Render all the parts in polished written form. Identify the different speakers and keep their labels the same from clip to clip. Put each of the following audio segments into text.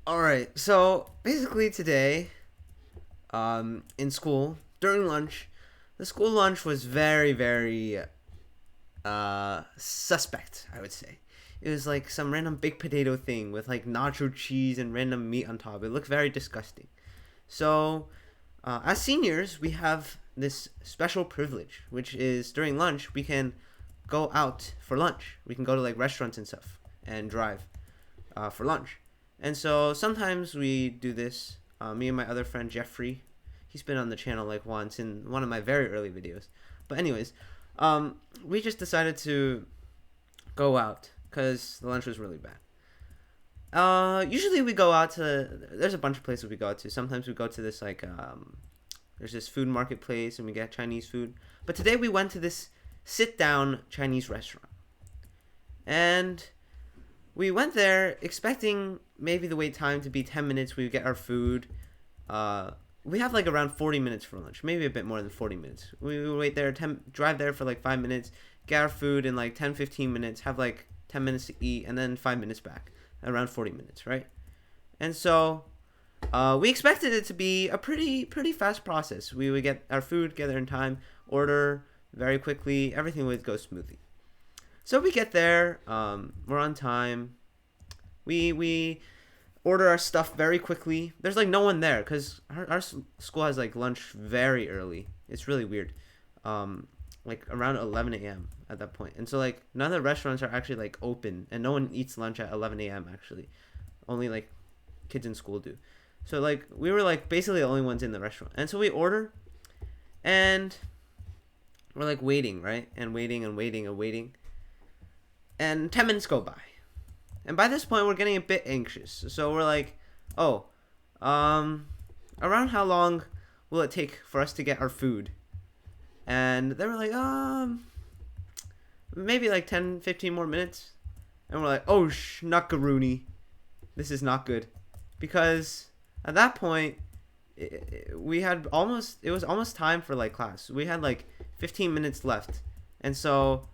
Speaker 1: All right. So basically today, in school during lunch, the school lunch was very suspect. I would say it was like some random big potato thing with like nacho cheese and random meat on top. It looked very disgusting. So, as seniors, we have this special privilege, which is during lunch we can go out for lunch. We can go to like restaurants and stuff and drive for lunch. And so sometimes we do this. Me and my other friend Jeffrey, he's been on the channel like once in one of my very early videos. But anyways, we just decided to go out because the lunch was really bad. Usually we go out to. There's a bunch of places we go to. Sometimes we go to this like there's this food marketplace and we get Chinese food. But today we went to this sit down Chinese restaurant, and we went there expecting maybe the wait time to be 10 minutes. We would get our food. We have like around 40 minutes for lunch, maybe a bit more than 40 minutes. We would wait there, drive there for like 5 minutes, get our food in like 10, 15 minutes, have like 10 minutes to eat, and then 5 minutes back, around 40 minutes, right? And so we expected it to be a pretty fast process. We would get our food, get there in time, order very quickly, everything would go smoothly. So we get there, we're on time. We order our stuff very quickly. There's like no one there because our school has like lunch very early. It's really weird. Like around 11 a.m. at that point. And so like none of the restaurants are actually like open and no one eats lunch at 11 a.m. actually. Only like kids in school do. So like we were like basically the only ones in the restaurant. And so we order and we're like waiting, right? And waiting and waiting and waiting. And 10 minutes go by. And by this point we're getting a bit anxious. So we're like, "Oh, around how long will it take for us to get our food?" And they were like, maybe like 10, 15 more minutes. And we're like, "Oh, schnuckaroony. This is not good." Because at that point, it was almost time for like class. We had like 15 minutes left. And so,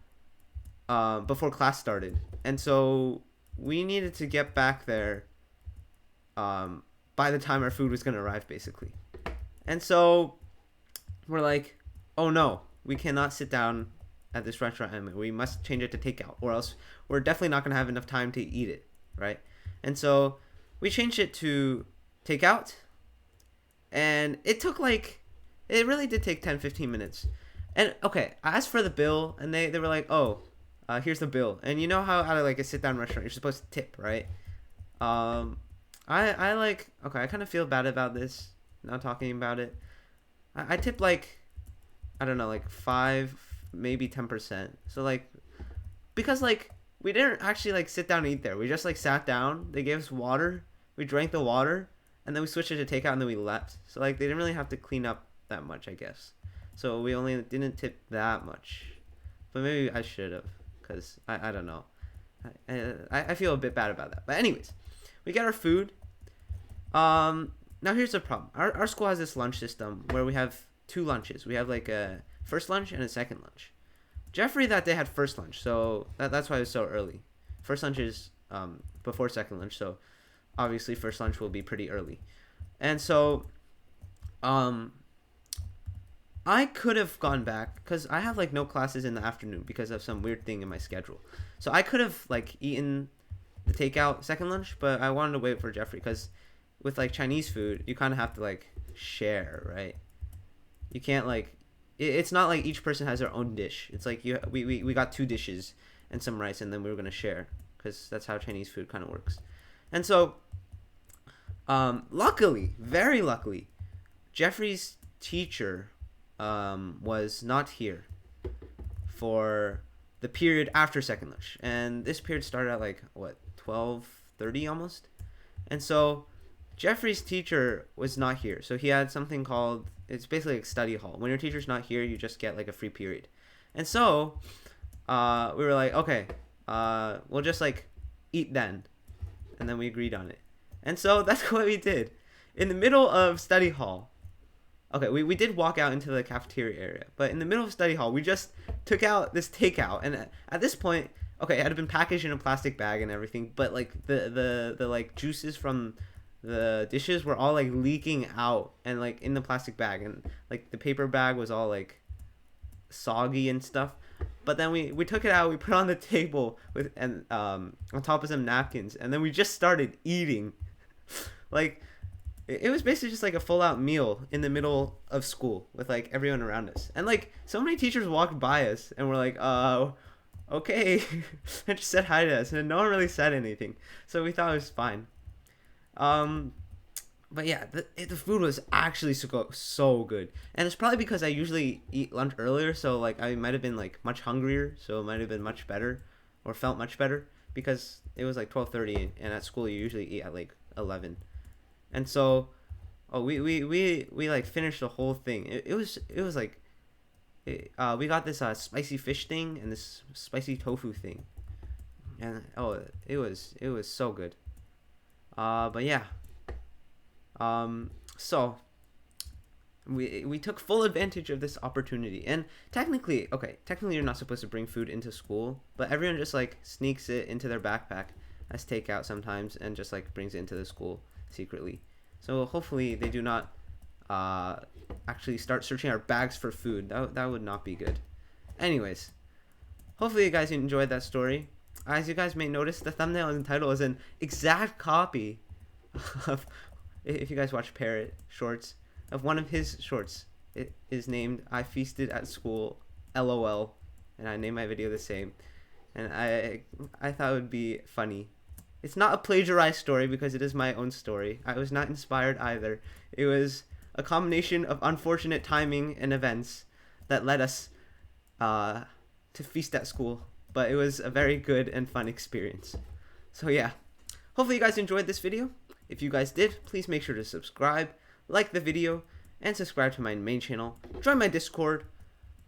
Speaker 1: before class started. And so we needed to get back there, by the time our food was going to arrive, basically. And so we're like, "Oh no, we cannot sit down at this restaurant anymore. We must change it to takeout, or else we're definitely not going to have enough time to eat it," right? And so we changed it to takeout, and it really did take 10, 15 minutes. And okay, I asked for the bill, and they were like, "Oh, here's the bill." And you know how at like a sit down restaurant, you're supposed to tip, right? I like, okay, I kind of feel bad about this, now talking about it. I tip like, I don't know, like 5, maybe 10%. So like, because like we didn't actually like sit down and eat there. We just like sat down. They gave us water. We drank the water, and then we switched it to takeout, and then we left. So like they didn't really have to clean up that much, I guess. So we only didn't tip that much, but maybe I should have, cause I don't know. I feel a bit bad about that. But anyways, we get our food. Now here's the problem. Our school has this lunch system where we have two lunches. We have like a first lunch and a second lunch. Jeffrey that day had first lunch, so that's why it was so early. First lunch is before second lunch, so obviously first lunch will be pretty early. And so um I could have gone back because I have like no classes in the afternoon because of some weird thing in my schedule. So I could have like eaten the takeout second lunch, but I wanted to wait for Jeffrey because with like Chinese food, you kind of have to like share, right? You can't like it's not like each person has their own dish. It's like we got two dishes and some rice, and then we were gonna share because that's how Chinese food kind of works. And so, luckily, very luckily, Jeffrey's teacher was not here for the period after second lunch, and this period started at like what 12:30 almost, and so Jeffrey's teacher was not here, so he had something called, it's basically like study hall. When your teacher's not here, you just get like a free period, and so we were like, okay, we'll just like eat then, and then we agreed on it, and so that's what we did in the middle of study hall. Okay, we did walk out into the cafeteria area, but in the middle of study hall, we just took out this takeout, and at this point, okay, it had been packaged in a plastic bag and everything, but like the like juices from the dishes were all like leaking out and like in the plastic bag, and like the paper bag was all like soggy and stuff. But then we took it out, we put it on the table with and on top of some napkins, and then we just started eating. Like it was basically just like a full out meal in the middle of school with like everyone around us. And like so many teachers walked by us and were like, okay, and just said hi to us, and no one really said anything. So we thought it was fine. But yeah, the food was actually so good, and it's probably because I usually eat lunch earlier, so like I might have been like much hungrier, so it might have been much better, or felt much better, because it was like 12:30, and at school you usually eat at like 11, and so, we like finished the whole thing. It was like, we got this spicy fish thing and this spicy tofu thing, and it was so good. But yeah. So we took full advantage of this opportunity, and technically you're not supposed to bring food into school, but everyone just like sneaks it into their backpack as takeout sometimes, and just like brings it into the school secretly. So hopefully they do not actually start searching our bags for food. That would not be good. Anyways, hopefully you guys enjoyed that story. As you guys may notice, the thumbnail and title is an exact copy of, if you guys watch Parrot shorts, of one of his shorts. It is named "I Feasted at School, LOL," and I named my video the same. And I thought it would be funny. It's not a plagiarized story because it is my own story. I was not inspired either. It was a combination of unfortunate timing and events that led us to feast at school. But it was a very good and fun experience. So yeah, hopefully you guys enjoyed this video. If you guys did, please make sure to subscribe, like the video, and subscribe to my main channel. Join my Discord,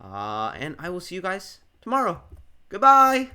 Speaker 1: and I will see you guys tomorrow. Goodbye!